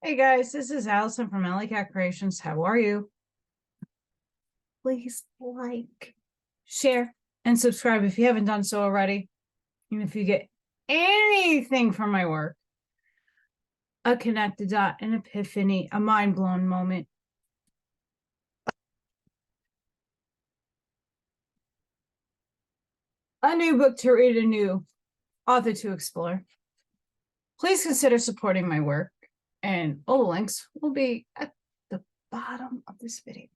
Hey guys, this is Allison from Allykatkreations. How are you? Please like, share, and subscribe if you haven't done so already. And if you get anything from my work, a connected dot, an epiphany, a mind-blown moment, a new book to read, a new author to explore, please consider supporting my work. And all the links will be at the bottom of this video.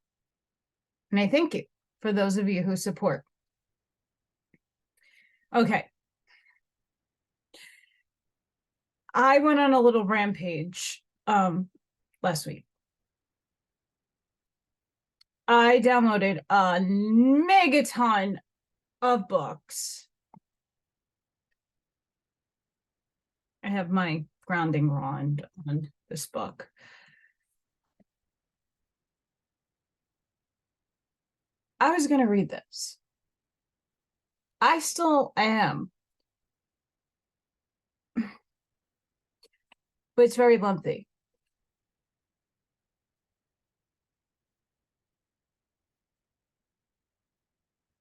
And I thank you for those of you who support. Okay. I went on a little rampage last week. I downloaded a megaton of books. I have my grounding rod on this book. I was going to read this. I still am. But it's very lengthy.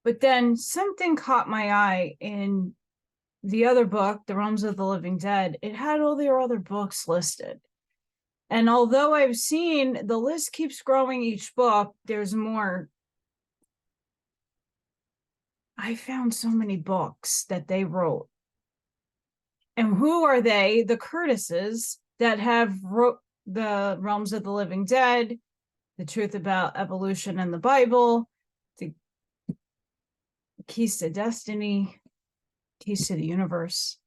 But then something caught my eye in the other book, The Realms of the Living Dead. It had all their other books listed. And although I've seen the list keeps growing each book, there's more. I found so many books that they wrote. And who are they? The Curtises that have wrote The Realms of the Living Dead, The Truth About Evolution and the Bible, The Keys to Destiny, Keys to the Universe.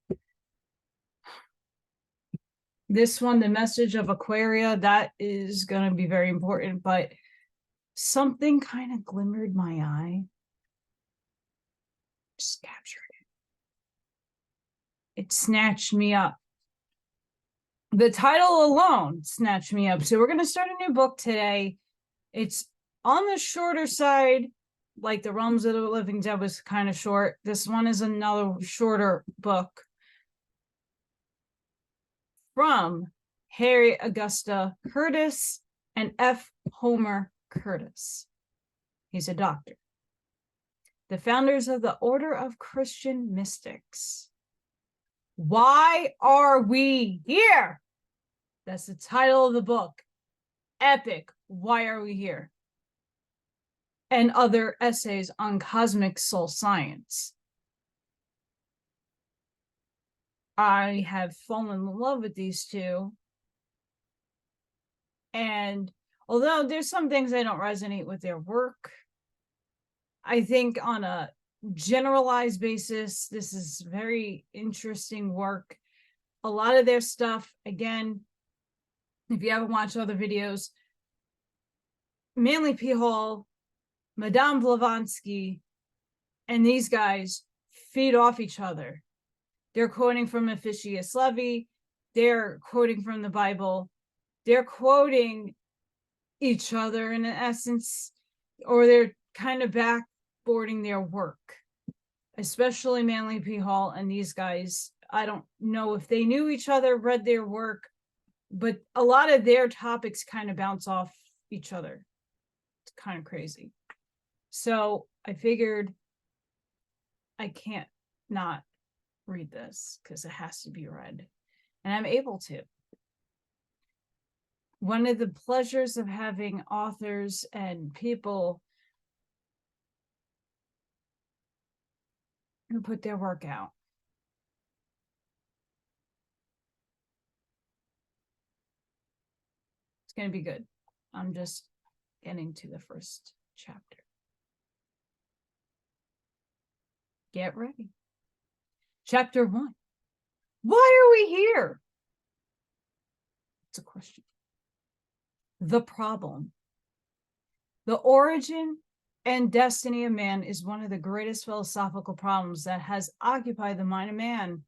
This one, The Message of Aquaria, that is going to be very important, but something kind of glimmered my eye. Just captured it. It snatched me up. The title alone snatched me up. So we're going to start a new book today. It's on the shorter side, like The Realms of the Living Dead was kind of short. This one is another shorter book from Harriette Augusta Curtis and F. Homer Curtis. He's a doctor. The founders of the Order of Christian Mystics. Why are we here? That's the title of the book. Epic. Why are we here? And other essays on cosmic soul science. I have fallen in love with these two. And although there's some things I don't resonate with their work, I think on a generalized basis, this is very interesting work. A lot of their stuff, again, if you haven't watched other videos, Manly P. Hall, Madame Blavatsky, and these guys feed off each other. They're quoting from Officius Levi. They're quoting from the Bible. They're quoting each other in essence, or they're kind of backboarding their work, especially Manly P. Hall and these guys. I don't know if they knew each other, read their work, but a lot of their topics kind of bounce off each other. It's kind of crazy. So I figured I can't not read this because it has to be read. And I'm able to. One of the pleasures of having authors and people who put their work out. It's going to be good. I'm just getting to the first chapter. Get ready. Chapter 1. Why are we here? It's a question. The problem. The origin and destiny of man is one of the greatest philosophical problems that has occupied the mind of man,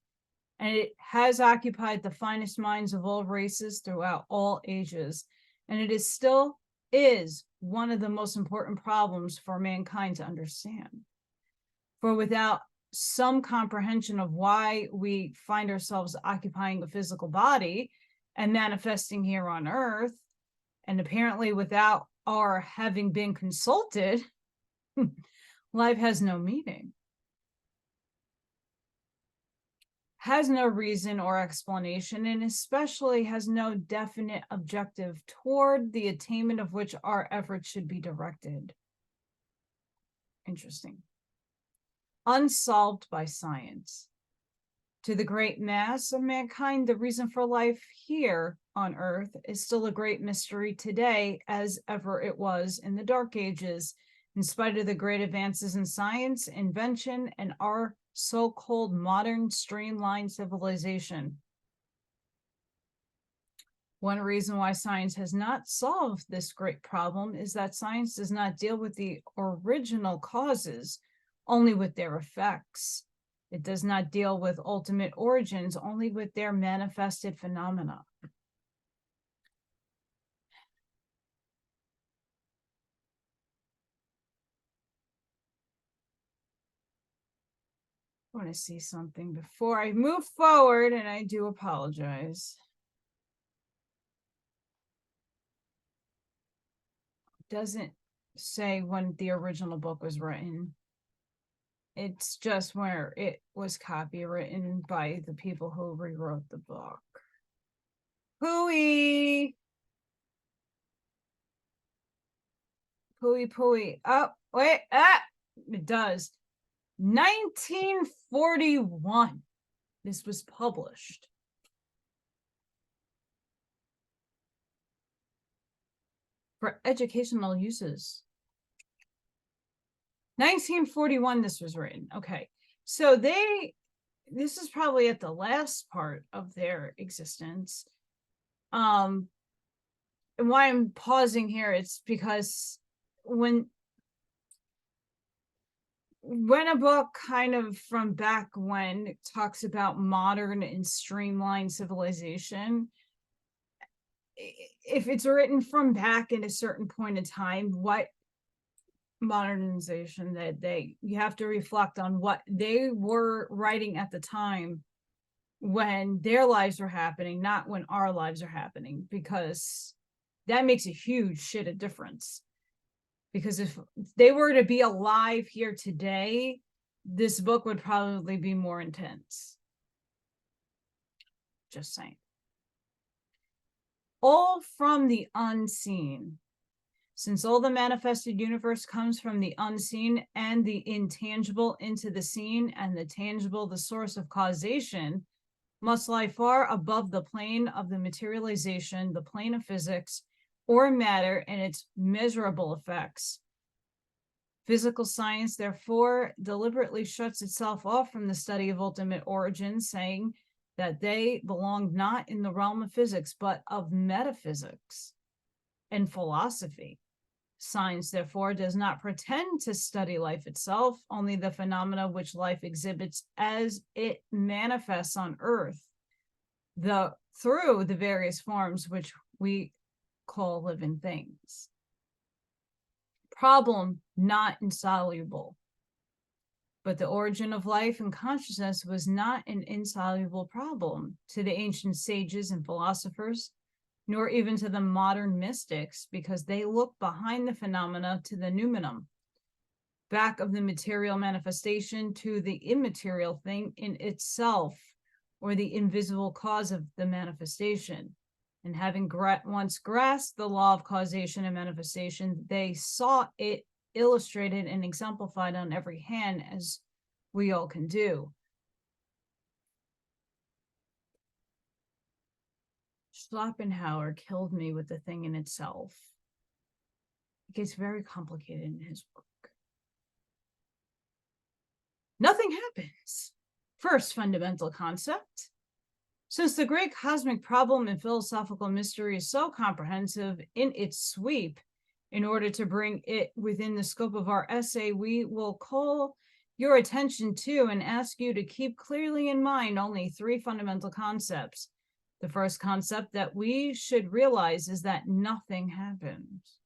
and it has occupied the finest minds of all races throughout all ages, and it is still one of the most important problems for mankind to understand. For without some comprehension of why we find ourselves occupying a physical body and manifesting here on Earth, and apparently without our having been consulted, life has no meaning, has no reason or explanation, and especially has no definite objective toward the attainment of which our efforts should be directed. Interesting. Unsolved by science. To the great mass of mankind, the reason for life here on Earth is still a great mystery today, as ever it was in the Dark Ages, in spite of the great advances in science, invention, and our so-called modern streamlined civilization. One reason why science has not solved this great problem is that science does not deal with the original causes, only with their effects. It does not deal with ultimate origins, only with their manifested phenomena. I want to see something before I move forward, and I do apologize. It doesn't say when the original book was written. It's just where it was copywritten by the people who rewrote the book. Pooey! Pooey. Oh, wait, it does. 1941. This was published. For educational uses. 1941, this was written. Okay. So this is probably at the last part of their existence. And why I'm pausing here, it's because when a book kind of from back when talks about modern and streamlined civilization, if it's written from back in a certain point in time, what modernization that you have to reflect on what they were writing at the time when their lives were happening, not when our lives are happening, because that makes a huge shit of difference. Because if they were to be alive here today, this book would probably be more intense. Just saying. All from the unseen. Since all the manifested universe comes from the unseen and the intangible into the seen, and the tangible, the source of causation, must lie far above the plane of the materialization, the plane of physics, or matter and its measurable effects. Physical science, therefore, deliberately shuts itself off from the study of ultimate origins, saying that they belong not in the realm of physics, but of metaphysics and philosophy. Science, therefore, does not pretend to study life itself, only the phenomena which life exhibits as it manifests on Earth, through the various forms which we call living things. Problem not insoluble. But the origin of life and consciousness was not an insoluble problem to the ancient sages and philosophers, nor even to the modern mystics, because they look behind the phenomena to the noumenum, back of the material manifestation to the immaterial thing in itself, or the invisible cause of the manifestation. And having once grasped the law of causation and manifestation, they saw it illustrated and exemplified on every hand, as we all can do. Schopenhauer killed me with the thing in itself. It gets very complicated in his work. Nothing happens. First fundamental concept. Since the great cosmic problem and philosophical mystery is so comprehensive in its sweep, in order to bring it within the scope of our essay, we will call your attention to and ask you to keep clearly in mind only three fundamental concepts. The first concept that we should realize is that nothing happens.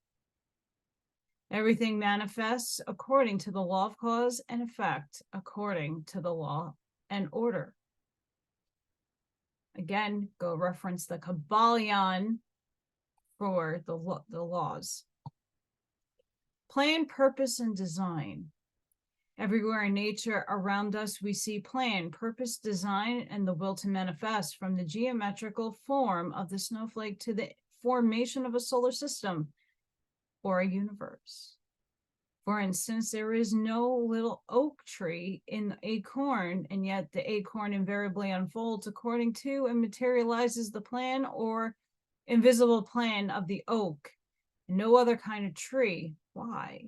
Everything manifests according to the law of cause and effect, according to the law and order. Again, go reference the Kabbalion for the laws. Plan, purpose, and design. Everywhere in nature around us, we see plan, purpose, design, and the will to manifest, from the geometrical form of the snowflake to the formation of a solar system or a universe. For instance, there is no little oak tree in the acorn, and yet the acorn invariably unfolds according to and materializes the plan or invisible plan of the oak. No other kind of tree. Why?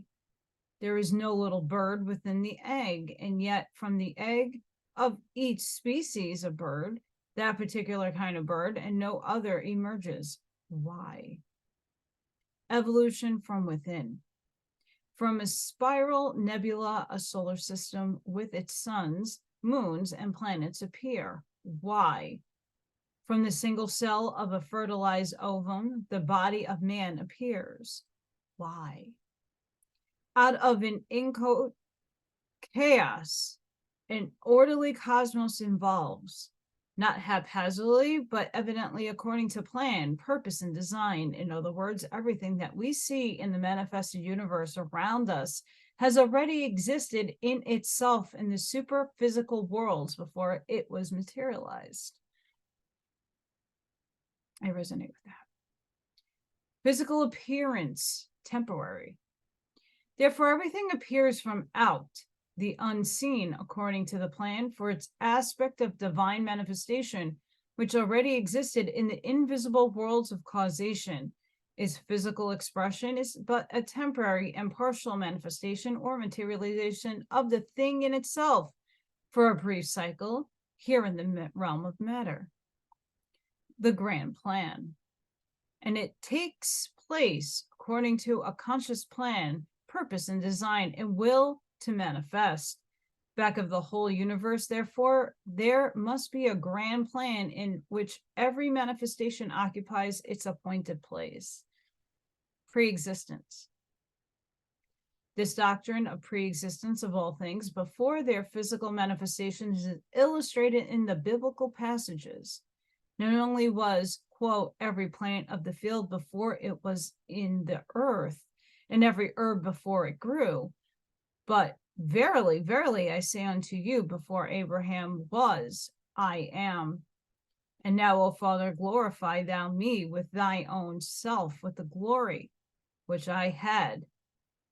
There is no little bird within the egg, and yet from the egg of each species of bird, that particular kind of bird, and no other emerges. Why? Evolution from within. From a spiral nebula, a solar system with its suns, moons, and planets appear. Why? From the single cell of a fertilized ovum, the body of man appears. Why? Out of an inchoate chaos, an orderly cosmos evolves, not haphazardly, but evidently according to plan, purpose, and design. In other words, everything that we see in the manifested universe around us has already existed in itself in the super physical worlds before it was materialized. I resonate with that. Physical appearance, temporary. Therefore, everything appears from out, the unseen, according to the plan, for its aspect of divine manifestation, which already existed in the invisible worlds of causation. Its physical expression is but a temporary and partial manifestation or materialization of the thing in itself for a brief cycle here in the realm of matter. The grand plan. And it takes place according to a conscious plan, purpose, and design, and will to manifest. Back of the whole universe, therefore, there must be a grand plan in which every manifestation occupies its appointed place. Pre-existence. This doctrine of pre-existence of all things before their physical manifestations is illustrated in the biblical passages. Not only was, quote, every plant of the field before it was in the earth, and every herb before it grew, but verily, verily, I say unto you, before Abraham was, I am. And now, O Father, glorify thou me with thy own self, with the glory which I had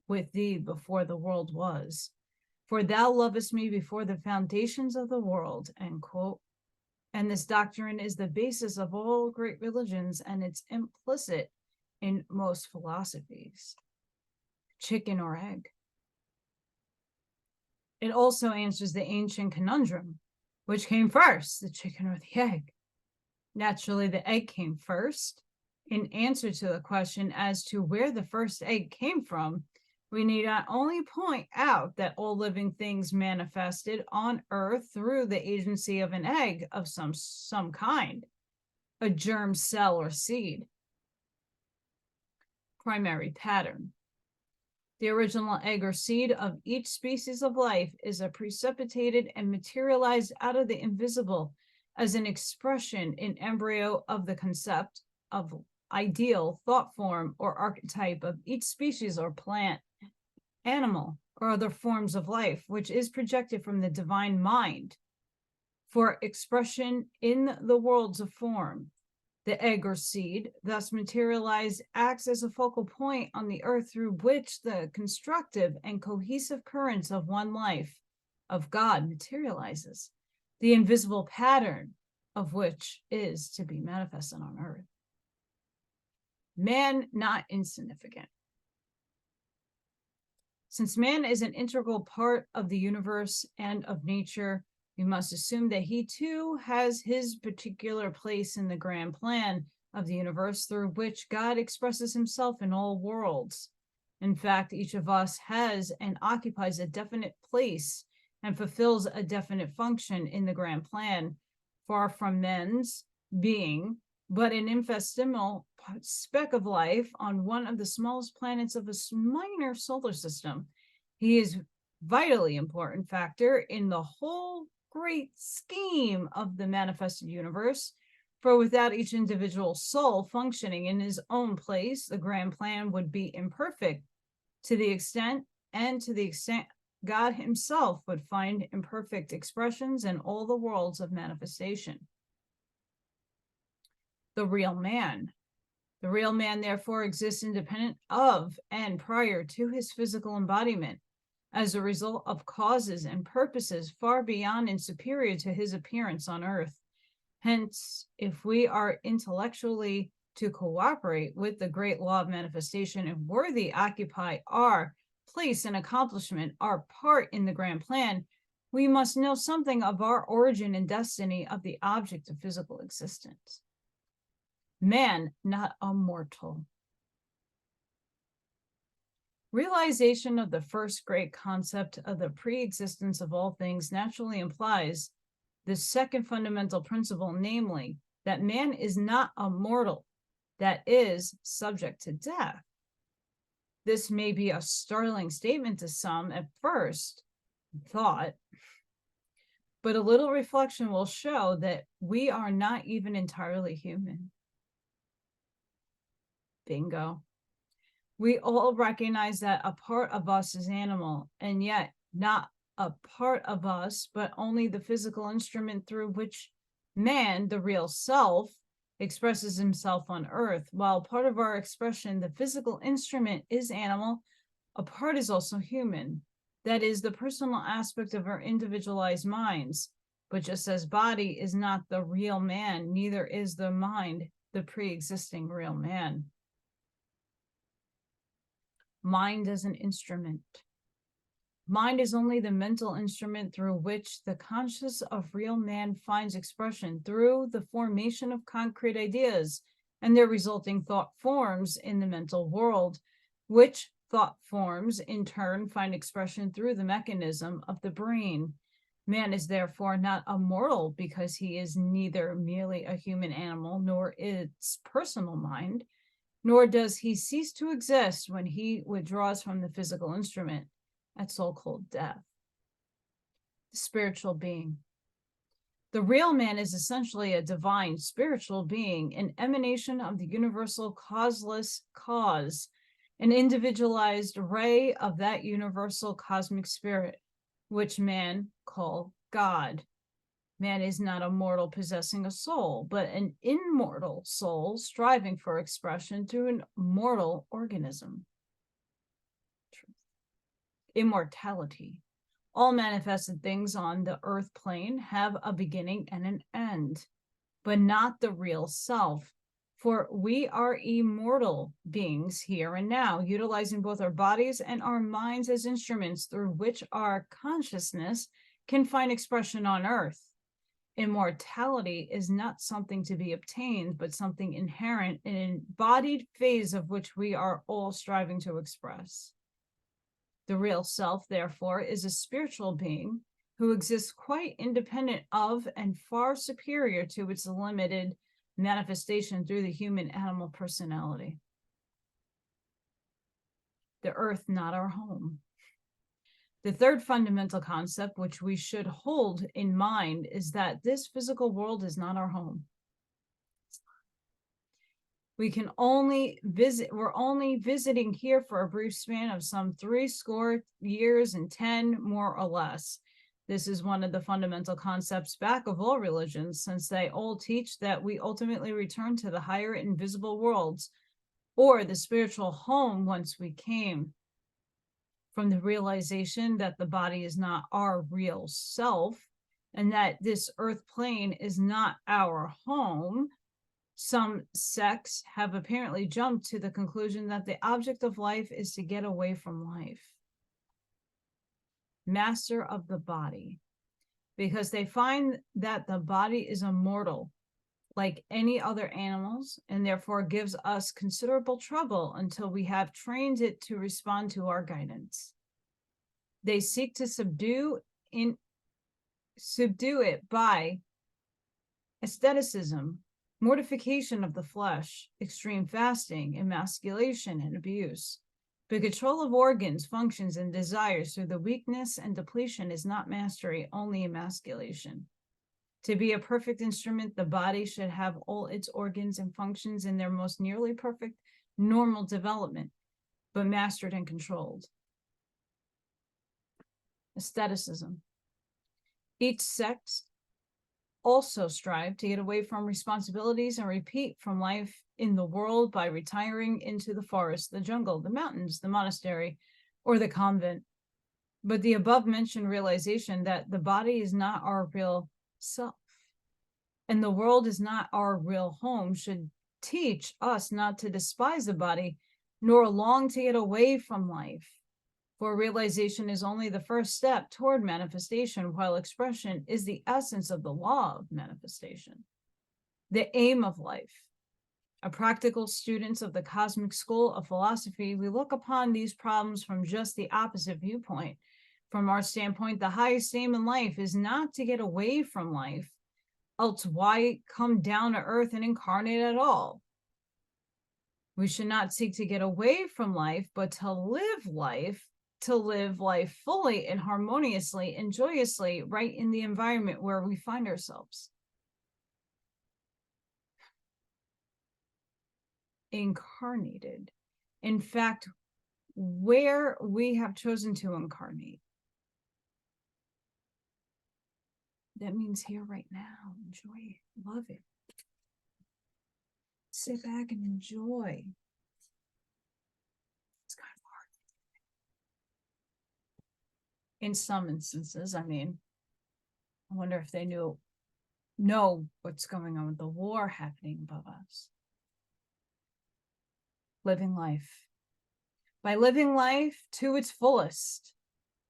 with thee before the world was. For thou lovest me before the foundations of the world, end quote. And this doctrine is the basis of all great religions, and it's implicit in most philosophies. Chicken or egg. It also answers the ancient conundrum, which came first, the chicken or the egg? Naturally, the egg came first. In answer to the question as to where the first egg came from, we need not only point out that all living things manifested on earth through the agency of an egg of some kind, a germ cell or seed. Primary pattern. The original egg or seed of each species of life is a precipitated and materialized out of the invisible as an expression in embryo of the concept of ideal thought form or archetype of each species or plant, animal, or other forms of life, which is projected from the divine mind for expression in the worlds of form. The egg or seed, thus materialized, acts as a focal point on the earth through which the constructive and cohesive currents of one life, of God, materializes, the invisible pattern of which is to be manifested on earth. Man not insignificant. Since man is an integral part of the universe and of nature, we must assume that he too has his particular place in the grand plan of the universe through which God expresses himself in all worlds. In fact, each of us has and occupies a definite place and fulfills a definite function in the grand plan, far from men's being, but an infinitesimal speck of life on one of the smallest planets of a minor solar system. He is vitally important factor in the whole great scheme of the manifested universe, For without each individual soul functioning in his own place, the grand plan would be imperfect to the extent God himself would find imperfect expressions in all the worlds of manifestation. The real man. The real man, therefore, exists independent of and prior to his physical embodiment, as a result of causes and purposes far beyond and superior to his appearance on earth. Hence, if we are intellectually to cooperate with the great law of manifestation and worthy occupy our place and accomplishment, our part in the grand plan, we must know something of our origin and destiny of the object of physical existence. Man, not a mortal. Realization of the first great concept of the pre-existence of all things naturally implies the second fundamental principle, namely, that man is not a mortal, that is subject to death. This may be a startling statement to some at first thought, but a little reflection will show that we are not even entirely human. Bingo. We all recognize that a part of us is animal, and yet not a part of us, but only the physical instrument through which man, the real self, expresses himself on earth. While part of our expression, the physical instrument, is animal, a part is also human. That is the personal aspect of our individualized minds. But just as body is not the real man, neither is the mind the pre-existing real man. Mind as an instrument. Mind is only the mental instrument through which the conscious of real man finds expression through the formation of concrete ideas and their resulting thought forms in the mental world, which thought forms in turn find expression through the mechanism of the brain. Man is therefore not a mortal because he is neither merely a human animal nor its personal mind, nor does he cease to exist when he withdraws from the physical instrument at so-called death. The spiritual being. The real man is essentially a divine spiritual being, an emanation of the universal causeless cause, an individualized ray of that universal cosmic spirit, which man call God. Man is not a mortal possessing a soul, but an immortal soul striving for expression through an mortal organism. Immortality. All manifested things on the earth plane have a beginning and an end, but not the real self. For we are immortal beings here and now, utilizing both our bodies and our minds as instruments through which our consciousness can find expression on earth. Immortality is not something to be obtained, but something inherent in an embodied phase of which we are all striving to express. The real self, therefore, is a spiritual being who exists quite independent of and far superior to its limited manifestation through the human animal personality. The earth, not our home. The third fundamental concept which we should hold in mind is that this physical world is not our home. We can only visit, we're only visiting here for a brief span of some 70 years and 10 more or less. This is one of the fundamental concepts back of all religions, since they all teach that we ultimately return to the higher invisible worlds, or the spiritual home whence we came. From the realization that the body is not our real self, and that this earth plane is not our home, some sects have apparently jumped to the conclusion that the object of life is to get away from life. Master of the body, because they find that the body is immortal, like any other animals, and therefore gives us considerable trouble until we have trained it to respond to our guidance. They seek to subdue it by asceticism, mortification of the flesh, extreme fasting, emasculation, and abuse. The control of organs, functions, and desires through the weakness and depletion is not mastery, only emasculation. To be a perfect instrument, the body should have all its organs and functions in their most nearly perfect normal development, but mastered and controlled. Aestheticism. Each sex also strive to get away from responsibilities and repeat from life in the world by retiring into the forest, the jungle, the mountains, the monastery, or the convent. But the above mentioned realization that the body is not our real self and the world is not our real home should teach us not to despise the body, nor long to get away from life. For realization is only the first step toward manifestation, while expression is the essence of the law of manifestation. The aim of life. A practical students of the cosmic school of philosophy, we look upon these problems from just the opposite viewpoint. From our standpoint, the highest aim in life is not to get away from life, else why come down to earth and incarnate at all? We should not seek to get away from life, but to live life fully and harmoniously and joyously right in the environment where we find ourselves. Incarnated. In fact, where we have chosen to incarnate. That means here right now. Enjoy it. Love it. Sit back and enjoy. It's kind of hard. In some instances, I mean, I wonder if they know what's going on with the war happening above us. Living life. By living life to its fullest,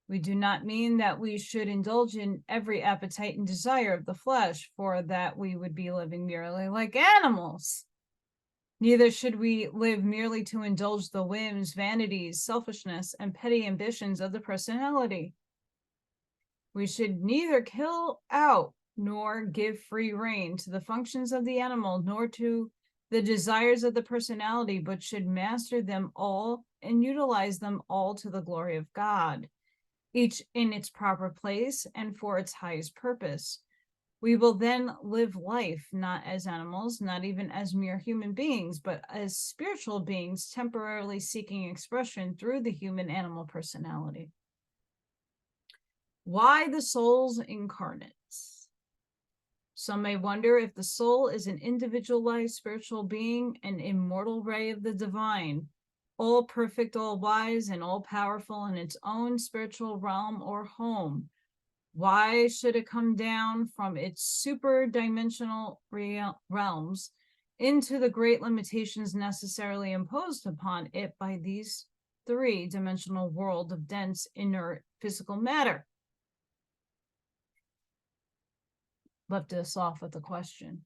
we do not mean that we should indulge in every appetite and desire of the flesh, for that we would be living merely like animals. Neither should we live merely to indulge the whims, vanities, selfishness, and petty ambitions of the personality. We should neither kill out nor give free rein to the functions of the animal, nor to the desires of the personality, but should master them all and utilize them all to the glory of God, each in its proper place and for its highest purpose. We will then live life not as animals, not even as mere human beings, but as spiritual beings temporarily seeking expression through the human animal personality. Why the soul's incarnates? Some may wonder if the soul is an individualized spiritual being, an immortal ray of the divine, all perfect, all wise, and all powerful in its own spiritual realm or home. Why should it come down from its super-dimensional realms into the great limitations necessarily imposed upon it by these three-dimensional world of dense, inert, physical matter? Left us off with a question.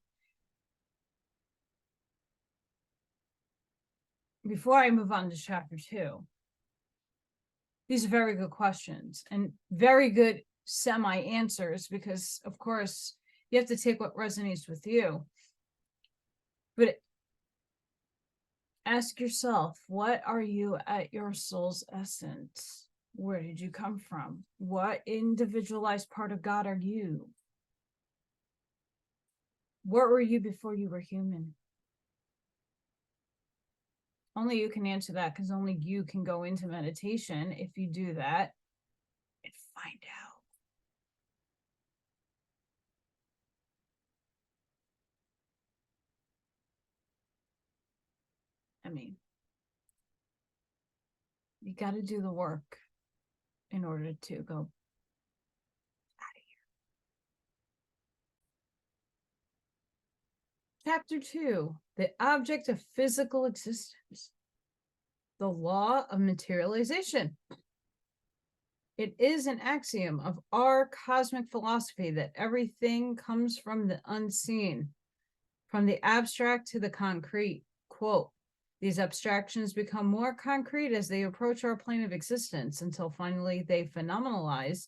Before I move on to chapter 2, these are very good questions and very good semi-answers, because of course you have to take what resonates with you. But ask yourself, what are you at your soul's essence? Where did you come from? What individualized part of God are you? What were you before you were human? Only you can answer that, because only you can go into meditation if you do that and find out. I mean, you got to do the work in order to go out of here. Chapter 2, the object of physical existence. The law of materialization. It is an axiom of our cosmic philosophy that everything comes from the unseen, from the abstract to the concrete. Quote, these abstractions become more concrete as they approach our plane of existence until finally they phenomenalize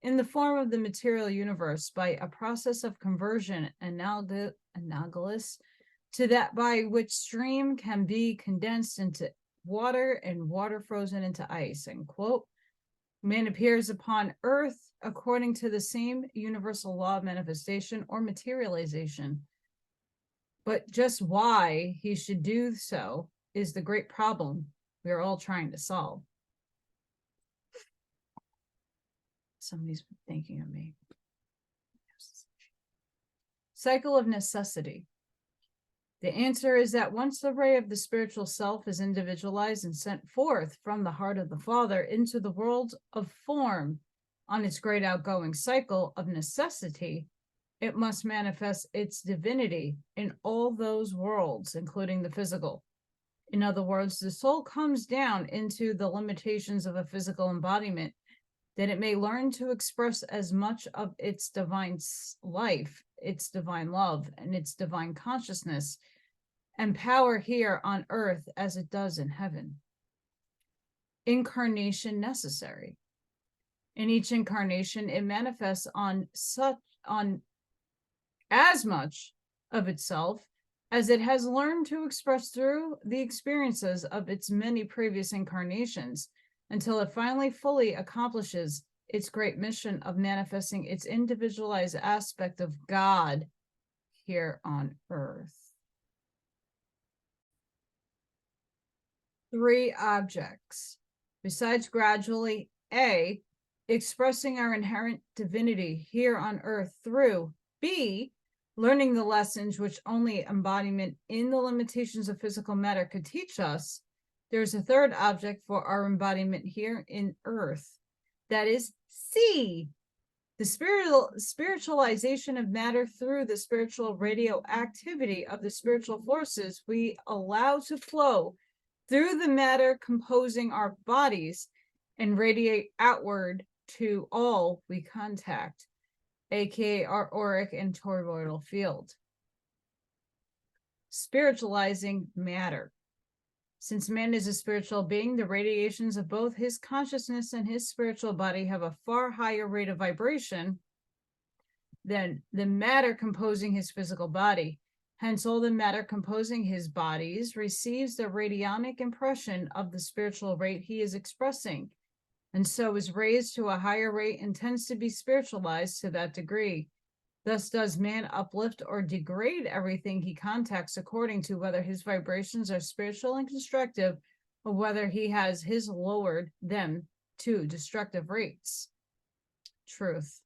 in the form of the material universe by a process of conversion analogous to that by which stream can be condensed into water and water frozen into ice, end quote. Man appears upon earth according to the same universal law of manifestation or materialization. But just why he should do so is the great problem we are all trying to solve. Somebody's thinking of me. Cycle of necessity. The answer is that once the ray of the spiritual self is individualized and sent forth from the heart of the Father into the world of form on its great outgoing cycle of necessity, it must manifest its divinity in all those worlds, including the physical. In other words, the soul comes down into the limitations of a physical embodiment that it may learn to express as much of its divine life, its divine love, and its divine consciousness and power here on earth as it does in heaven. Incarnation necessary. In each incarnation, it manifests on as much of itself as it has learned to express through the experiences of its many previous incarnations, until it finally fully accomplishes its great mission of manifesting its individualized aspect of God here on earth. 3 objects. Besides gradually, A, expressing our inherent divinity here on earth through B, learning the lessons which only embodiment in the limitations of physical matter could teach us, there's a 3rd object for our embodiment here in earth. That is C, the spiritualization of matter through the spiritual radioactivity of the spiritual forces we allow to flow through the matter composing our bodies and radiate outward to all we contact, aka our auric and toroidal field. Spiritualizing matter. Since man is a spiritual being, the radiations of both his consciousness and his spiritual body have a far higher rate of vibration than the matter composing his physical body. Hence, all the matter composing his bodies receives the radionic impression of the spiritual rate he is expressing, and so is raised to a higher rate and tends to be spiritualized to that degree. Thus does man uplift or degrade everything he contacts according to whether his vibrations are spiritual and constructive, or whether he has his lowered them to destructive rates. Truth.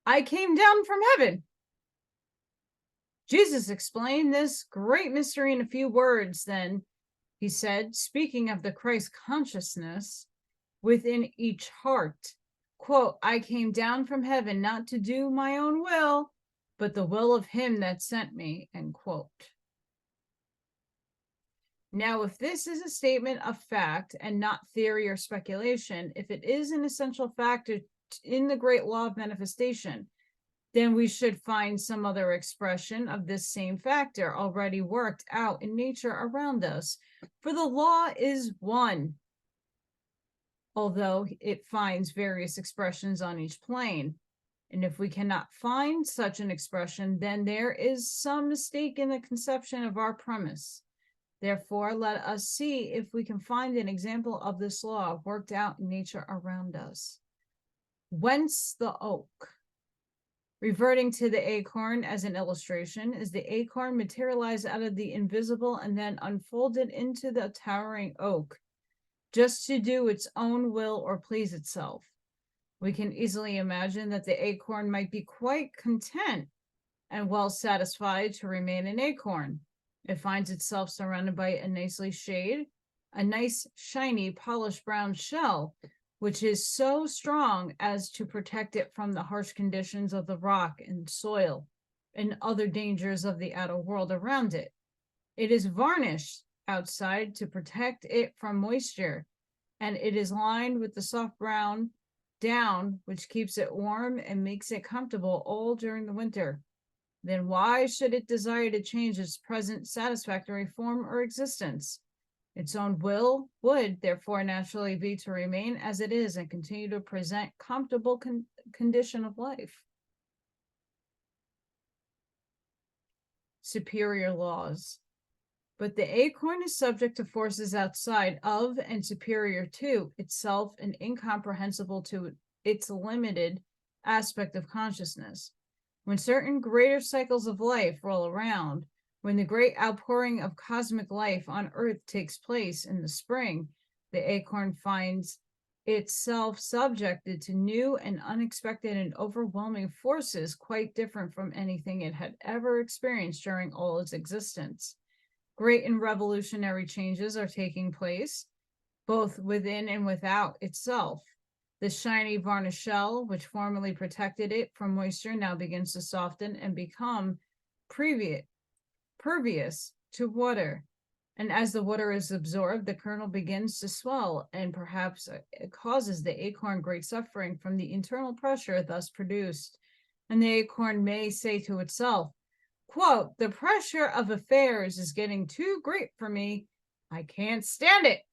I came down from heaven. Jesus explained this great mystery in a few words. Then he said, speaking of the Christ consciousness within each heart, quote, I came down from heaven not to do my own will, but the will of him that sent me, end quote. Now, if this is a statement of fact and not theory or speculation, if it is an essential factor in the great law of manifestation, then we should find some other expression of this same factor already worked out in nature around us. For the law is one, although it finds various expressions on each plane. And if we cannot find such an expression, then there is some mistake in the conception of our premise. Therefore, let us see if we can find an example of this law worked out in nature around us. Whence the oak? Reverting to the acorn as an illustration, is the acorn materialized out of the invisible and then unfolded into the towering oak, just to do its own will or please itself. We can easily imagine that the acorn might be quite content and well satisfied to remain an acorn. It finds itself surrounded by a nicely shade, a nice, shiny, polished brown shell, which is so strong as to protect it from the harsh conditions of the rock and soil and other dangers of the outer world around it. It is varnished outside to protect it from moisture, and it is lined with the soft brown down, which keeps it warm and makes it comfortable all during the winter. Then why should it desire to change its present satisfactory form or existence? Its own will would therefore naturally be to remain as it is and continue to present comfortable condition of life. Superior laws. But the acorn is subject to forces outside of and superior to itself and incomprehensible to its limited aspect of consciousness. When certain greater cycles of life roll around, when the great outpouring of cosmic life on Earth takes place in the spring, the acorn finds itself subjected to new and unexpected and overwhelming forces quite different from anything it had ever experienced during all its existence. Great and revolutionary changes are taking place, both within and without itself. The shiny varnished shell, which formerly protected it from moisture, now begins to soften and become pervious to water. And as the water is absorbed, the kernel begins to swell, and perhaps it causes the acorn great suffering from the internal pressure thus produced. And the acorn may say to itself, quote, "The pressure of affairs is getting too great for me. I can't stand it.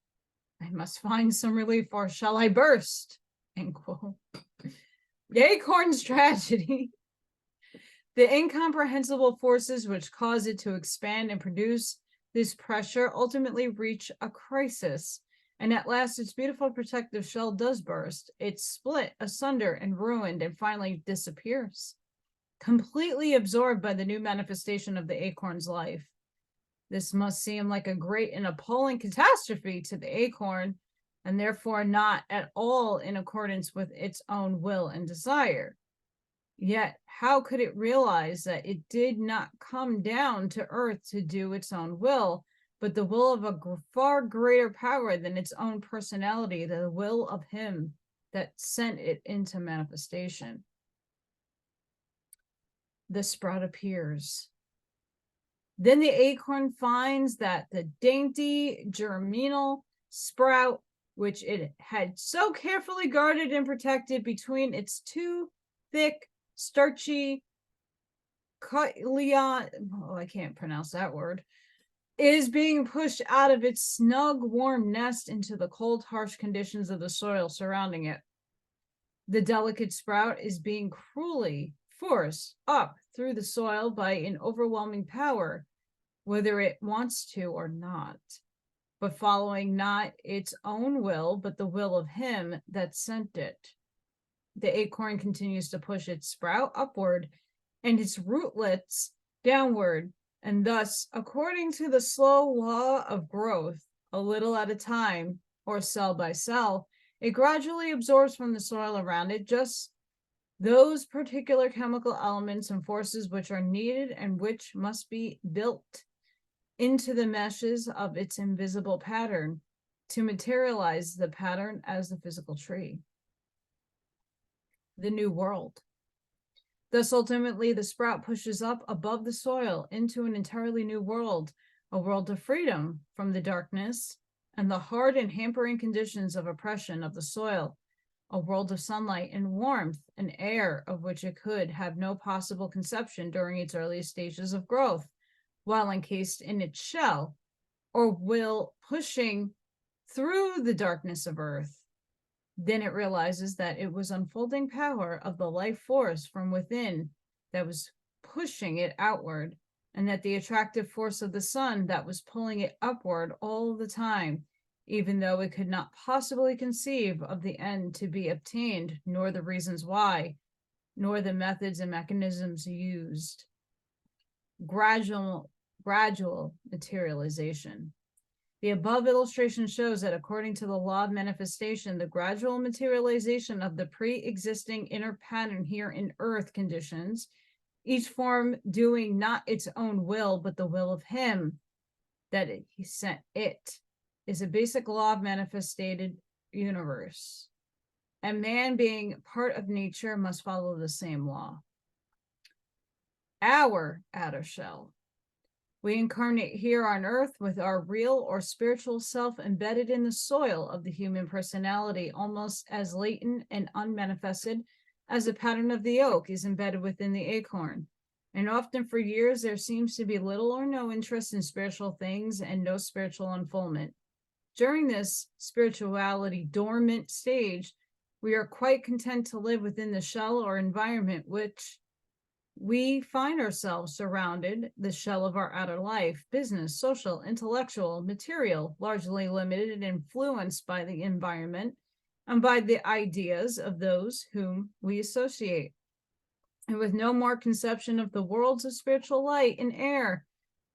I must find some relief, or shall I burst?" End quote. The acorn's tragedy. The incomprehensible forces which cause it to expand and produce this pressure ultimately reach a crisis, and at last its beautiful protective shell does burst. It's split asunder and ruined and finally disappears, completely absorbed by the new manifestation of the acorn's life. This must seem like a great and appalling catastrophe to the acorn, and therefore not at all in accordance with its own will and desire. Yet, how could it realize that it did not come down to earth to do its own will, but the will of a far greater power than its own personality, the will of him that sent it into manifestation? The sprout appears. Then the acorn finds that the dainty germinal sprout, which it had so carefully guarded and protected between its two thick, starchy, I can't pronounce that word, is being pushed out of its snug, warm nest into the cold, harsh conditions of the soil surrounding it. The delicate sprout is being cruelly forced up through the soil by an overwhelming power, whether it wants to or not, but following not its own will, but the will of him that sent it. The acorn continues to push its sprout upward and its rootlets downward, and thus, according to the slow law of growth, a little at a time, or cell by cell, it gradually absorbs from the soil around it just those particular chemical elements and forces which are needed and which must be built into the meshes of its invisible pattern to materialize the pattern as the physical tree. The new world. Thus, ultimately, the sprout pushes up above the soil into an entirely new world, a world of freedom from the darkness and the hard and hampering conditions of oppression of the soil, a world of sunlight and warmth and air of which it could have no possible conception during its earliest stages of growth, while encased in its shell, or will pushing through the darkness of earth. Then it realizes that it was unfolding power of the life force from within that was pushing it outward, and that the attractive force of the sun that was pulling it upward all the time, even though it could not possibly conceive of the end to be obtained, nor the reasons why, nor the methods and mechanisms used. Gradual materialization. The above illustration shows that according to the law of manifestation, the gradual materialization of the pre-existing inner pattern here in earth conditions, each form doing not its own will, but the will of him that he sent it, is a basic law of manifested universe. And man, being part of nature, must follow the same law. Our outer shell. We incarnate here on earth with our real or spiritual self embedded in the soil of the human personality, almost as latent and unmanifested as the pattern of the oak is embedded within the acorn. And often for years, there seems to be little or no interest in spiritual things and no spiritual unfoldment. During this spirituality dormant stage, we are quite content to live within the shell or environment which We find ourselves surrounded the shell of our outer life, business, social, intellectual, material, largely limited and influenced by the environment and by the ideas of those whom we associate. And with no more conception of the worlds of spiritual light and air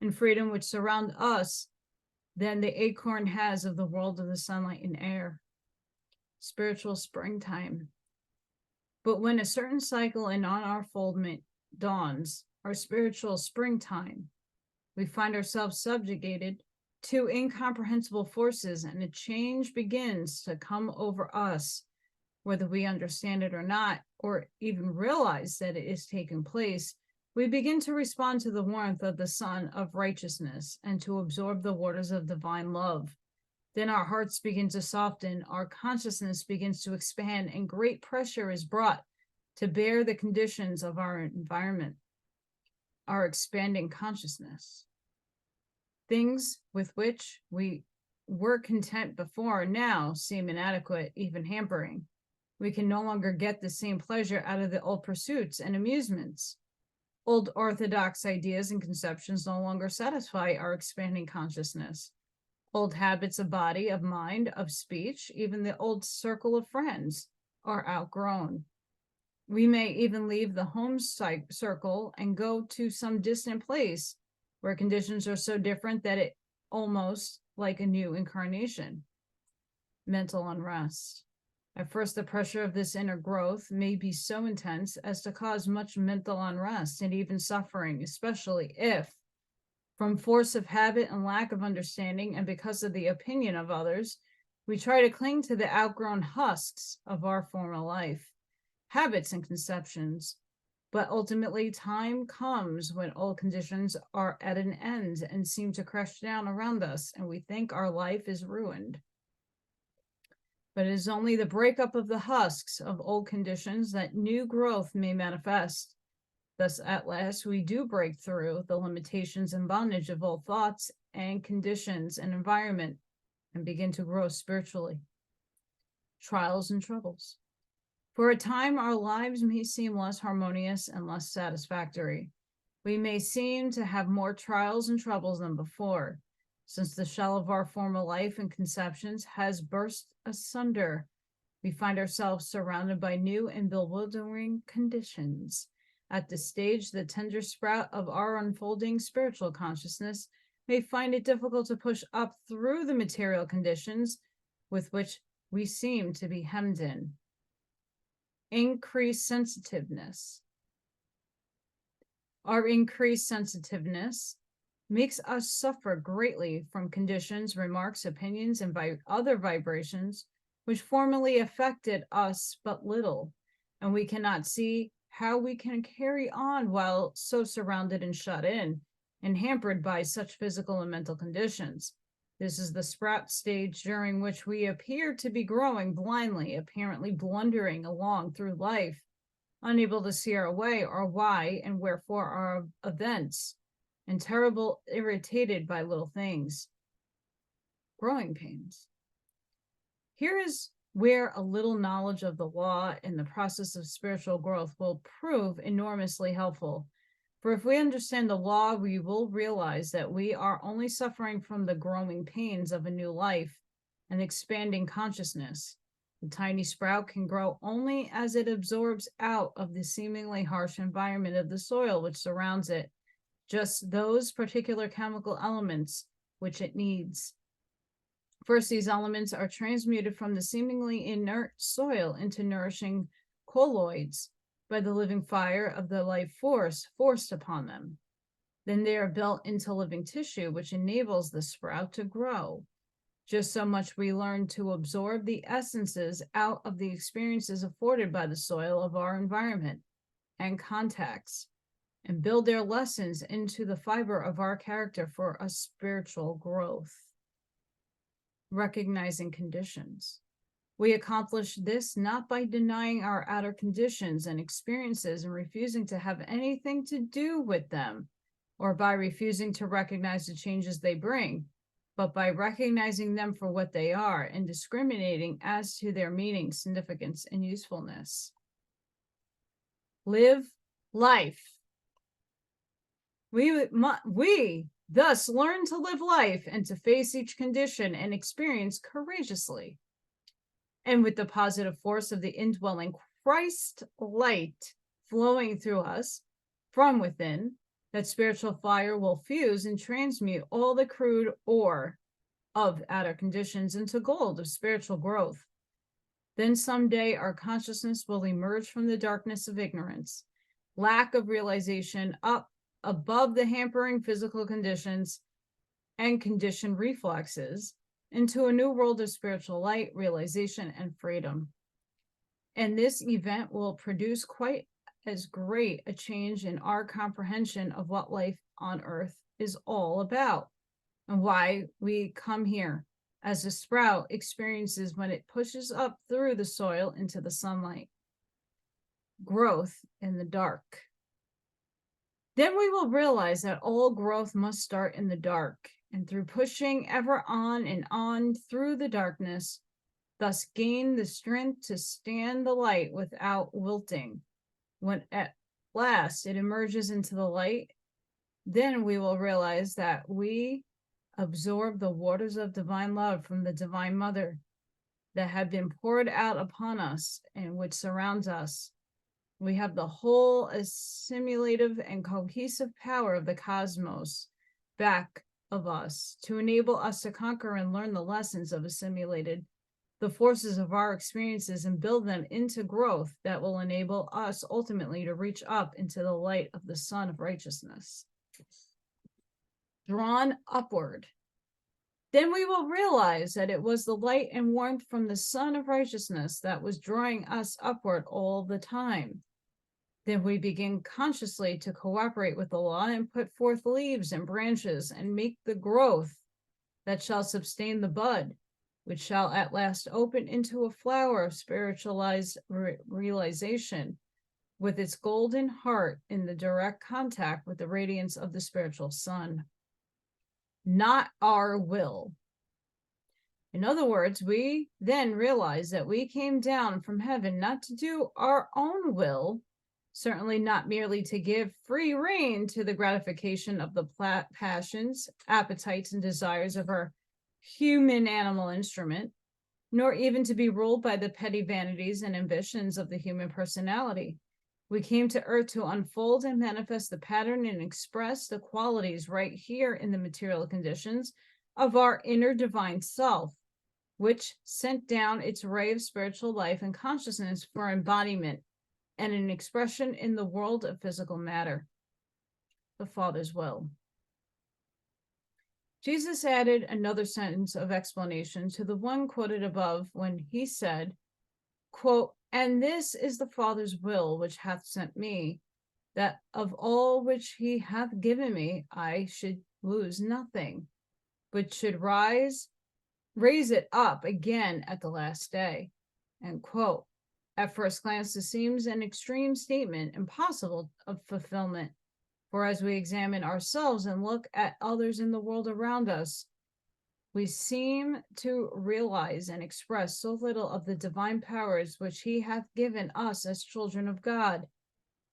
and freedom which surround us than the acorn has of the world of the sunlight and air. Spiritual springtime. But when a certain cycle in unfoldment dawns, our spiritual springtime, we find ourselves subjugated to incomprehensible forces, and a change begins to come over us, whether we understand it or not, or even realize that it is taking place. We begin to respond to the warmth of the sun of righteousness and to absorb the waters of divine love. Then our hearts begin to soften, our consciousness begins to expand, and great pressure is brought to bear the conditions of our environment, our expanding consciousness. Things with which we were content before now seem inadequate, even hampering. We can no longer get the same pleasure out of the old pursuits and amusements. Old orthodox ideas and conceptions no longer satisfy our expanding consciousness. Old habits of body, of mind, of speech, even the old circle of friends are outgrown. We may even leave the home circle and go to some distant place where conditions are so different that it almost like a new incarnation. Mental unrest. At first, the pressure of this inner growth may be so intense as to cause much mental unrest and even suffering, especially if, from force of habit and lack of understanding, and because of the opinion of others, we try to cling to the outgrown husks of our former life, habits and conceptions. But ultimately, time comes when old conditions are at an end and seem to crash down around us, and we think our life is ruined. But it is only the breakup of the husks of old conditions that new growth may manifest. Thus, at last, we do break through the limitations and bondage of old thoughts and conditions and environment and begin to grow spiritually. Trials and troubles. For a time, our lives may seem less harmonious and less satisfactory. We may seem to have more trials and troubles than before, since the shell of our former life and conceptions has burst asunder. We find ourselves surrounded by new and bewildering conditions. At this stage, the tender sprout of our unfolding spiritual consciousness may find it difficult to push up through the material conditions with which we seem to be hemmed in. Increased sensitiveness. Our increased sensitiveness makes us suffer greatly from conditions, remarks, opinions, and other vibrations which formerly affected us but little, and we cannot see how we can carry on while so surrounded and shut in and hampered by such physical and mental conditions. This is the sprout stage during which we appear to be growing blindly, apparently blundering along through life, unable to see our way or why and wherefore our events, and terrible, irritated by little things. Growing pains. Here is where a little knowledge of the law and the process of spiritual growth will prove enormously helpful. For if we understand the law, we will realize that we are only suffering from the growing pains of a new life and expanding consciousness. The tiny sprout can grow only as it absorbs out of the seemingly harsh environment of the soil which surrounds it just those particular chemical elements which it needs. First, these elements are transmuted from the seemingly inert soil into nourishing colloids by the living fire of the life force forced upon them. Then they are built into living tissue, which enables the sprout to grow. Just so much we learn to absorb the essences out of the experiences afforded by the soil of our environment and contacts, and build their lessons into the fiber of our character for a spiritual growth. Recognizing conditions. We accomplish this not by denying our outer conditions and experiences and refusing to have anything to do with them, or by refusing to recognize the changes they bring, but by recognizing them for what they are and discriminating as to their meaning, significance, and usefulness. Live life We thus learn to live life and to face each condition and experience courageously. And with the positive force of the indwelling Christ light flowing through us from within, that spiritual fire will fuse and transmute all the crude ore of outer conditions into gold of spiritual growth. Then someday our consciousness will emerge from the darkness of ignorance, lack of realization, up above the hampering physical conditions and conditioned reflexes, into a new world of spiritual light, realization, and freedom. And this event will produce quite as great a change in our comprehension of what life on earth is all about and why we come here, as a sprout experiences when it pushes up through the soil into the sunlight. Growth in the dark. Then we will realize that all growth must start in the dark, and through pushing ever on and on through the darkness, thus gain the strength to stand the light without wilting. When at last it emerges into the light, then we will realize that we absorb the waters of divine love from the Divine Mother that have been poured out upon us and which surrounds us. We have the whole assimilative and cohesive power of the cosmos back of us to enable us to conquer and learn the lessons of assimilated, the forces of our experiences, and build them into growth that will enable us ultimately to reach up into the light of the Sun of Righteousness. Drawn upward. Then we will realize that it was the light and warmth from the Sun of Righteousness that was drawing us upward all the time. Then we begin consciously to cooperate with the law and put forth leaves and branches and make the growth that shall sustain the bud, which shall at last open into a flower of spiritualized realization with its golden heart in the direct contact with the radiance of the spiritual sun. Not our will. In other words, we then realize that we came down from heaven not to do our own will, certainly not merely to give free rein to the gratification of the passions, appetites, and desires of our human animal instrument, nor even to be ruled by the petty vanities and ambitions of the human personality. We came to earth to unfold and manifest the pattern and express the qualities right here in the material conditions of our inner divine self, which sent down its ray of spiritual life and consciousness for embodiment and an expression in the world of physical matter, the Father's will. Jesus added another sentence of explanation to the one quoted above when he said, quote, "And this is the Father's will which hath sent me, that of all which he hath given me I should lose nothing, but should raise it up again at the last day." End quote. At first glance, this seems an extreme statement, impossible of fulfillment. For as we examine ourselves and look at others in the world around us, we seem to realize and express so little of the divine powers which he hath given us as children of God,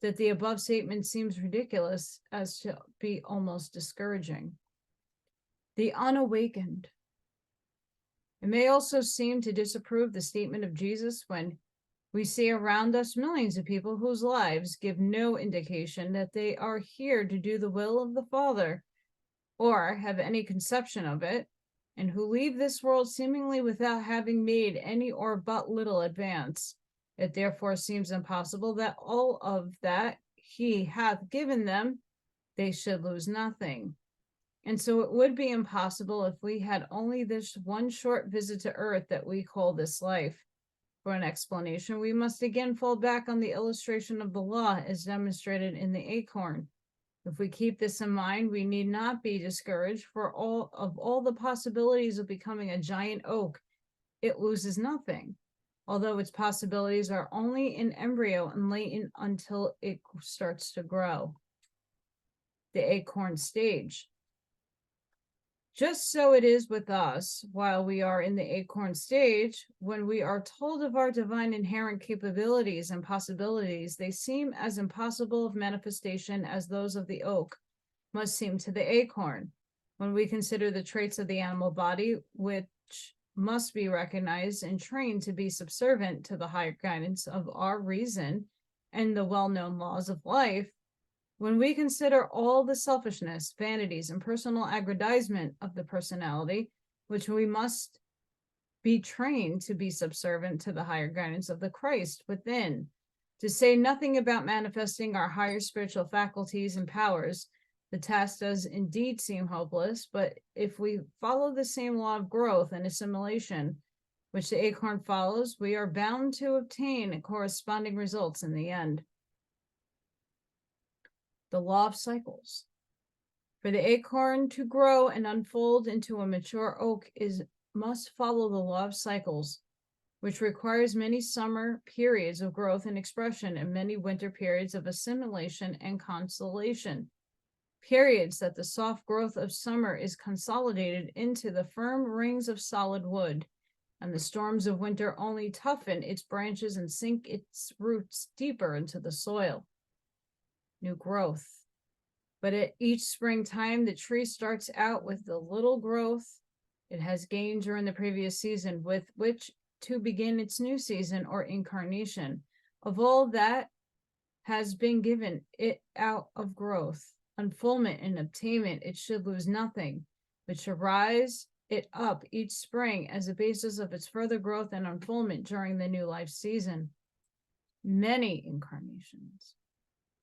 that the above statement seems ridiculous as to be almost discouraging. The unawakened. It may also seem to disapprove the statement of Jesus when we see around us millions of people whose lives give no indication that they are here to do the will of the Father or have any conception of it, and who leave this world seemingly without having made any or but little advance. It therefore seems impossible that all of that he hath given them, they should lose nothing. And so it would be impossible if we had only this one short visit to earth that we call this life. For an explanation, we must again fall back on the illustration of the law as demonstrated in the acorn. If we keep this in mind, we need not be discouraged, for all the possibilities of becoming a giant oak, it loses nothing, although its possibilities are only in embryo and latent until it starts to grow. The acorn stage. Just so it is with us while we are in the acorn stage. When we are told of our divine inherent capabilities and possibilities, they seem as impossible of manifestation as those of the oak, must seem to the acorn. When we consider the traits of the animal body, which must be recognized and trained to be subservient to the higher guidance of our reason and the well-known laws of life, when we consider all the selfishness, vanities, and personal aggrandizement of the personality, which we must be trained to be subservient to the higher guidance of the Christ within, to say nothing about manifesting our higher spiritual faculties and powers, the task does indeed seem hopeless, but if we follow the same law of growth and assimilation, which the acorn follows, we are bound to obtain corresponding results in the end. The law of cycles. For the acorn to grow and unfold into a mature oak must follow the law of cycles, which requires many summer periods of growth and expression and many winter periods of assimilation and consolation. Periods that the soft growth of summer is consolidated into the firm rings of solid wood, and the storms of winter only toughen its branches and sink its roots deeper into the soil. New growth. But at each springtime, the tree starts out with the little growth it has gained during the previous season, with which to begin its new season or incarnation. Of all that has been given it out of growth, unfoldment, and obtainment, it should lose nothing, but should rise it up each spring as a basis of its further growth and unfoldment during the new life season. Many incarnations.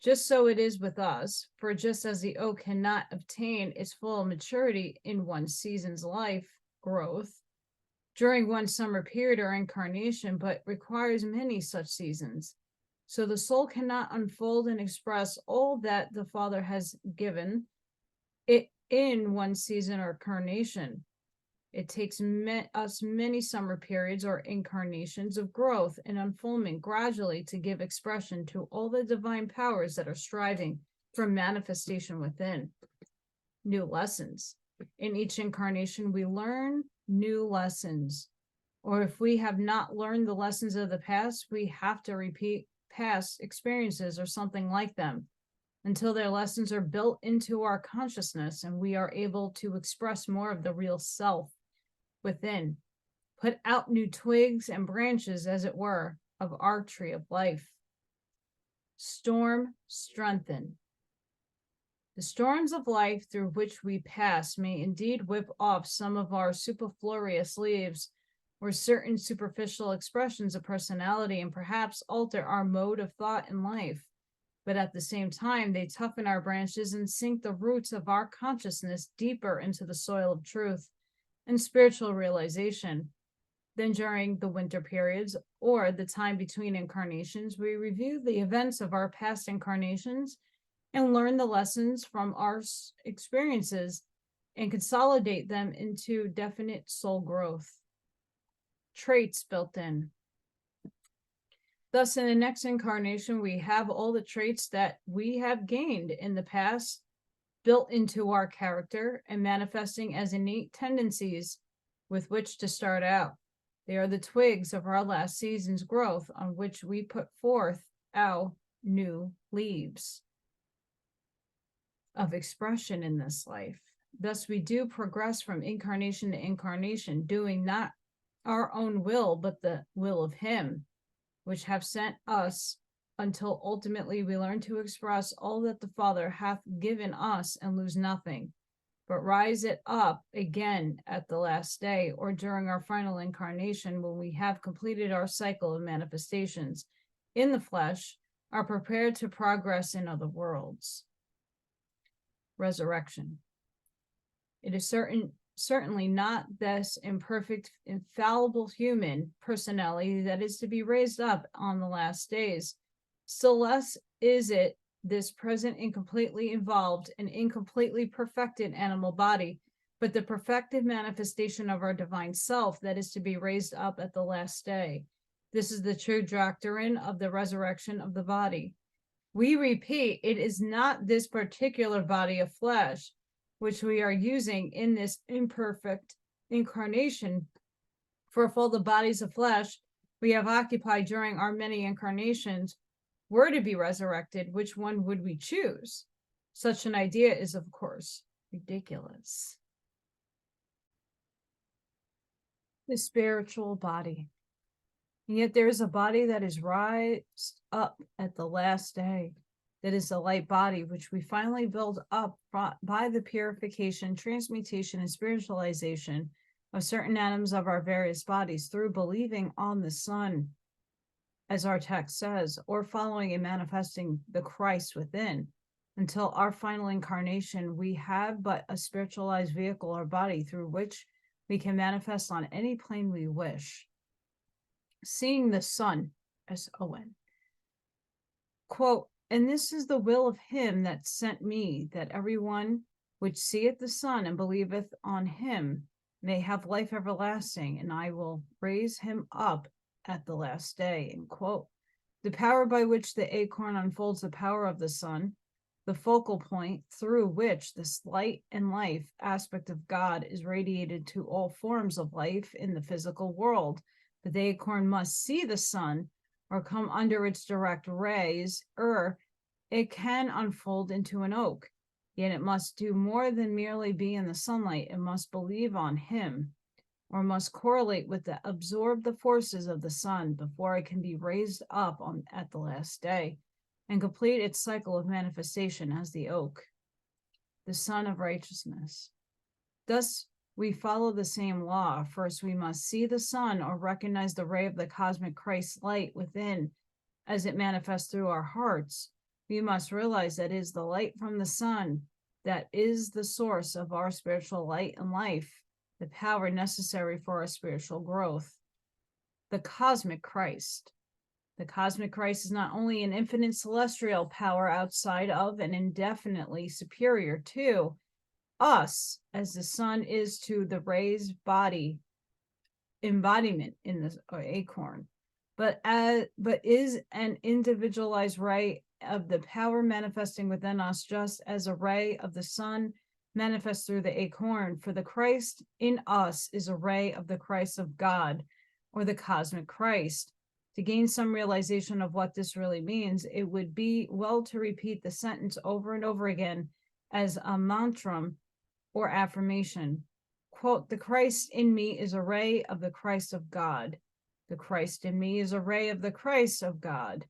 Just so it is with us, for just as the oak cannot obtain its full maturity in one season's life growth during one summer period or incarnation, but requires many such seasons, so the soul cannot unfold and express all that the Father has given it in one season or incarnation. It takes us many summer periods or incarnations of growth and unfoldment gradually to give expression to all the divine powers that are striving for manifestation within. New lessons. In each incarnation, we learn new lessons. Or if we have not learned the lessons of the past, we have to repeat past experiences or something like them until their lessons are built into our consciousness and we are able to express more of the real self within, put out new twigs and branches, as it were, of our tree of life. Storm, strengthen. The storms of life through which we pass may indeed whip off some of our superfluous leaves or certain superficial expressions of personality and perhaps alter our mode of thought in life. But at the same time, they toughen our branches and sink the roots of our consciousness deeper into the soil of truth and spiritual realization. Then during the winter periods or the time between incarnations, we review the events of our past incarnations and learn the lessons from our experiences and consolidate them into definite soul growth. Traits built in. Thus, in the next incarnation, we have all the traits that we have gained in the past built into our character and manifesting as innate tendencies with which to start out. They are the twigs of our last season's growth on which we put forth our new leaves of expression in this life. Thus, we do progress from incarnation to incarnation, doing not our own will, but the will of Him, which have sent us, until ultimately we learn to express all that the Father hath given us and lose nothing, but rise it up again at the last day or during our final incarnation when we have completed our cycle of manifestations in the flesh, are prepared to progress in other worlds. Resurrection. It is certainly not this imperfect, infallible human personality that is to be raised up on the last days. Still less is it this present incompletely evolved and incompletely perfected animal body, but the perfected manifestation of our divine self that is to be raised up at the last day. This is the true doctrine of the resurrection of the body. We repeat, it is not this particular body of flesh which we are using in this imperfect incarnation, for if all the bodies of flesh we have occupied during our many incarnations were to be resurrected, which one would we choose? Such an idea is, of course, ridiculous. The spiritual body. And yet there is a body that is raised up at the last day. That is the light body, which we finally build up by the purification, transmutation, and spiritualization of certain atoms of our various bodies through believing on the Son, as our text says, or following and manifesting the Christ within. Until our final incarnation, we have but a spiritualized vehicle or body through which we can manifest on any plane we wish. Seeing the Son, S-O-N. Quote, and this is the will of him that sent me, that everyone which seeth the Son and believeth on him may have life everlasting, and I will raise him up at the last day. End quote. The power by which the acorn unfolds the power of the Son, the focal point through which this light and life aspect of God is radiated to all forms of life in the physical world. But the acorn must see the Sun or come under its direct rays, or it can unfold into an oak. Yet it must do more than merely be in the sunlight. It must believe on him, or must correlate with absorb the forces of the Sun before it can be raised up at the last day and complete its cycle of manifestation as the oak, the Son of righteousness. Thus, we follow the same law. First, we must see the Sun or recognize the ray of the cosmic Christ light within as it manifests through our hearts. We must realize that it is the light from the Sun that is the source of our spiritual light and life, the power necessary for our spiritual growth. The cosmic Christ. The cosmic Christ is not only an infinite celestial power outside of and indefinitely superior to us, as the Sun is to the raised body embodiment in the acorn, but is an individualized ray of the power manifesting within us, just as a ray of the Sun manifests through the acorn. For the Christ in us is a ray of the Christ of God, or the cosmic Christ. To gain some realization of what this really means, it would be well to repeat the sentence over and over again as a mantra or affirmation. Quote, the Christ in me is a ray of the Christ of God. The Christ in me is a ray of the Christ of God.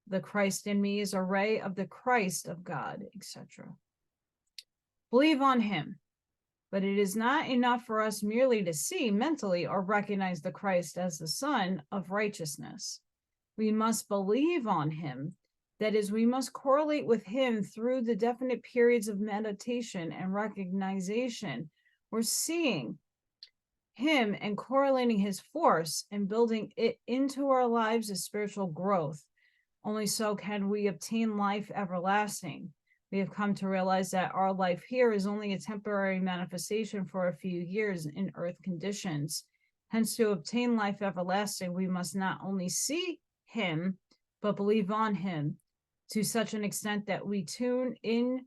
The Christ in me is a ray of the Christ of God, etc. Believe on him. But it is not enough for us merely to see mentally or recognize the Christ as the Son of righteousness. We must believe on him. That is, we must correlate with him through the definite periods of meditation and recognition. We're seeing him and correlating his force and building it into our lives as spiritual growth. Only so can we obtain life everlasting. We have come to realize that our life here is only a temporary manifestation for a few years in earth conditions. Hence, to obtain life everlasting, we must not only see him, but believe on him to such an extent that we tune in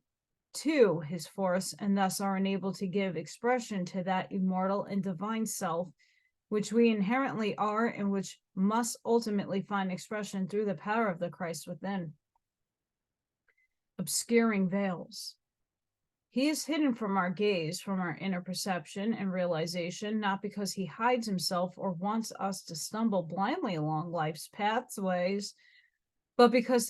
to his force and thus are enabled to give expression to that immortal and divine self, which we inherently are and which must ultimately find expression through the power of the Christ within. Obscuring veils. He is hidden from our gaze, from our inner perception and realization, not because he hides himself or wants us to stumble blindly along life's pathways, but because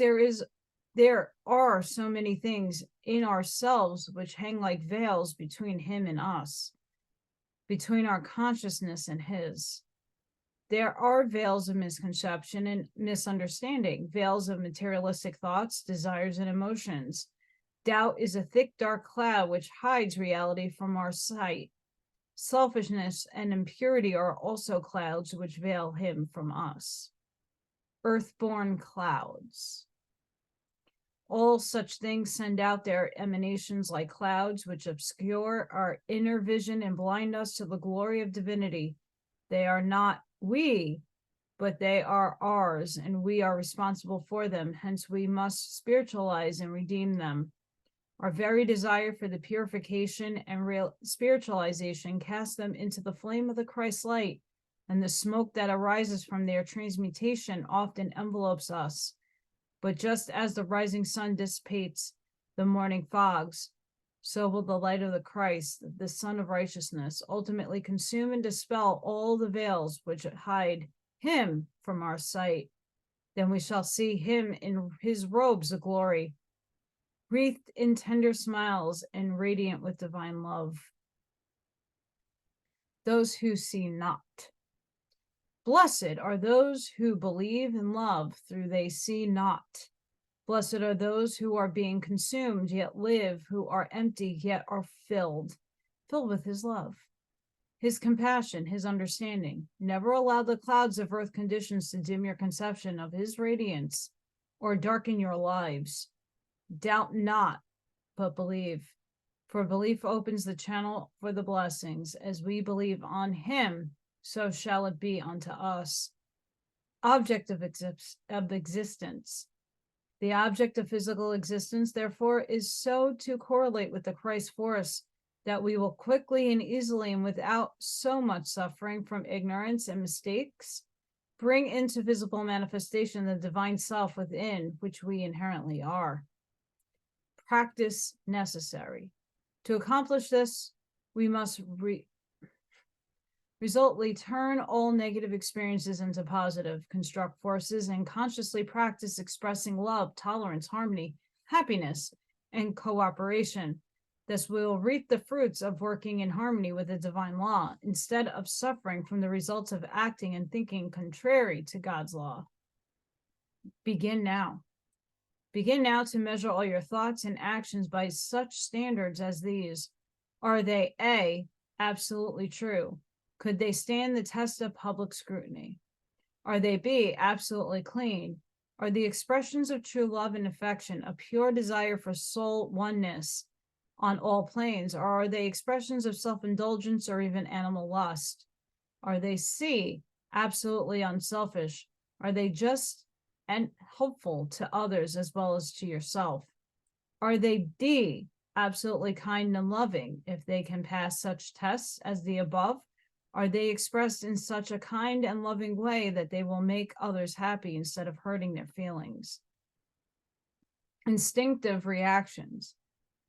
there are so many things in ourselves which hang like veils between him and us, between our consciousness and his. There are veils of misconception and misunderstanding, veils of materialistic thoughts, desires, and emotions. Doubt is a thick, dark cloud which hides reality from our sight. Selfishness and impurity are also clouds which veil him from us. Earthborn clouds. All such things send out their emanations like clouds which obscure our inner vision and blind us to the glory of divinity. They are not we, but they are ours, and we are responsible for them. Hence, we must spiritualize and redeem them. Our very desire for the purification and real spiritualization casts them into the flame of the Christ light, and the smoke that arises from their transmutation often envelopes us. But just as the rising sun dissipates the morning fogs, so will the light of the Christ, the Son of Righteousness, ultimately consume and dispel all the veils which hide him from our sight. Then we shall see him in his robes of glory, wreathed in tender smiles and radiant with divine love. Those who see not. Blessed are those who believe and love through they see not. Blessed are those who are being consumed yet live, who are empty yet are filled with his love, his compassion, his understanding. Never allow the clouds of earth conditions to dim your conception of his radiance or darken your lives. Doubt not, but believe. For belief opens the channel for the blessings. As we believe on him, so shall it be unto us. Object of existence. The object of physical existence, therefore, is so to correlate with the Christ force that we will quickly and easily and without so much suffering from ignorance and mistakes bring into visible manifestation the divine self within which we inherently are. Practice necessary. To accomplish this, we must resolutely turn all negative experiences into positive, construct forces, and consciously practice expressing love, tolerance, harmony, happiness, and cooperation. Thus, we will reap the fruits of working in harmony with the divine law, instead of suffering from the results of acting and thinking contrary to God's law. Begin now. Begin now to measure all your thoughts and actions by such standards as these. Are they A, absolutely true? Could they stand the test of public scrutiny? Are they B, absolutely clean? Are the expressions of true love and affection a pure desire for soul oneness on all planes? Or are they expressions of self-indulgence or even animal lust? Are they C, absolutely unselfish? Are they just and helpful to others as well as to yourself? Are they D, absolutely kind and loving? If they can pass such tests as the above, are they expressed in such a kind and loving way that they will make others happy instead of hurting their feelings? Instinctive reactions.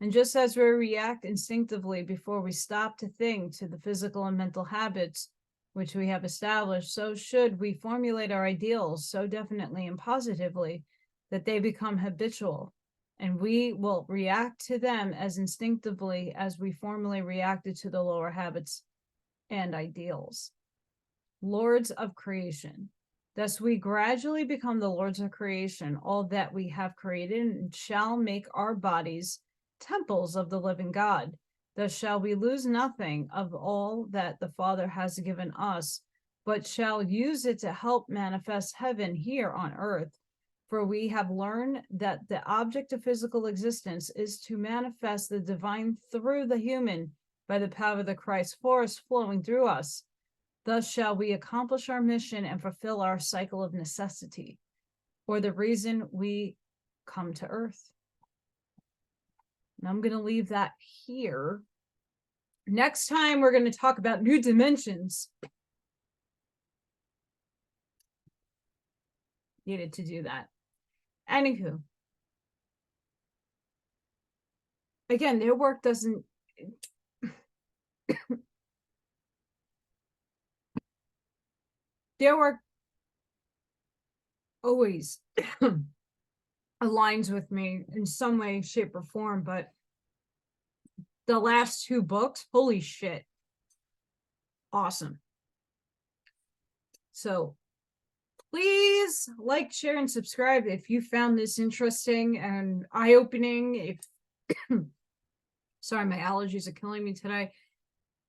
And just as we react instinctively before we stop to think to the physical and mental habits which we have established, so should we formulate our ideals so definitely and positively that they become habitual, and we will react to them as instinctively as we formerly reacted to the lower habits and ideals. Lords of creation. Thus we gradually become the lords of creation, all that we have created, and shall make our bodies temples of the living God. Thus shall we lose nothing of all that the Father has given us, but shall use it to help manifest heaven here on earth. For we have learned that the object of physical existence is to manifest the divine through the human by the power of the Christ force flowing through us. Thus shall we accomplish our mission and fulfill our cycle of necessity, or the reason we come to earth. And I'm going to leave that here. Next time, we're going to talk about new dimensions. Needed to do that. Anywho. Again, their work doesn't... their work always aligns with me in some way, shape, or form, but the last two books, holy shit, awesome. So please like, share, and subscribe if you found this interesting and eye-opening. If sorry, my allergies are killing me today.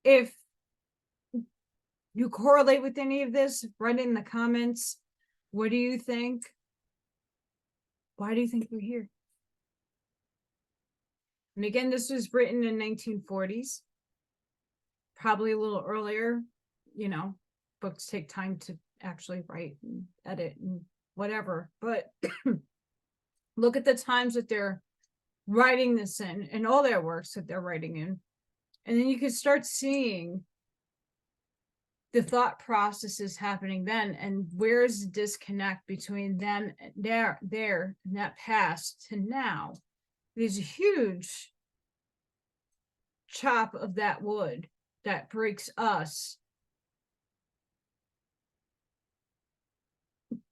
If you correlate with any of this, write it in the comments. What do you think? Why do you think we're here? And again, this was written in 1940s, probably a little earlier. You know, books take time to actually write and edit and whatever, but look at the times that they're writing this in and all their works that they're writing in, and then you can start seeing the thought processes happening then, and where's the disconnect between them, their and that past to now. there's a huge chop of that wood that breaks us.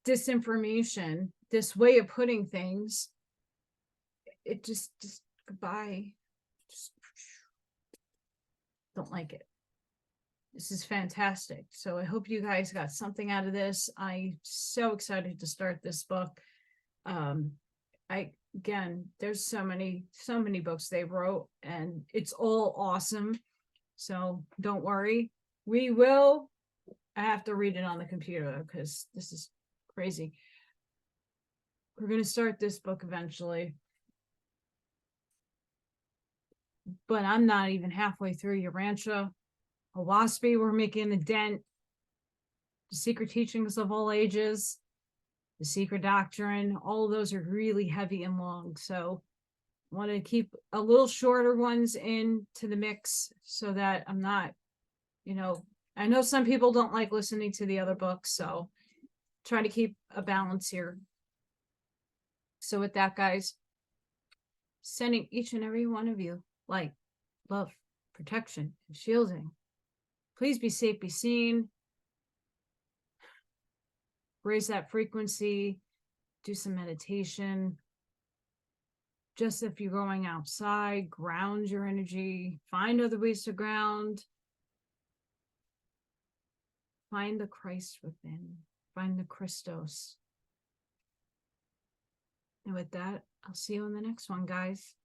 Disinformation, this way of putting things, it just goodbye. Just don't like it. This is fantastic. So I hope you guys got something out of this. I'm so excited to start this book. Again, there's so many books they wrote, and it's all awesome. So don't worry. I have to read it on the computer because this is crazy. We're going to start this book eventually. But I'm not even halfway through your Rancho. A Waspy, we're making a dent. The Secret Teachings of All Ages, The Secret Doctrine, all of those are really heavy and long. So I want to keep a little shorter ones into the mix so that I'm not, I know some people don't like listening to the other books, so try to keep a balance here. So with that, guys, sending each and every one of you light, love, protection, and shielding. Please be safe, be seen. Raise that frequency, do some meditation. Just if you're going outside, ground your energy, find other ways to ground. Find the Christ within, find the Christos. And with that, I'll see you in the next one, guys.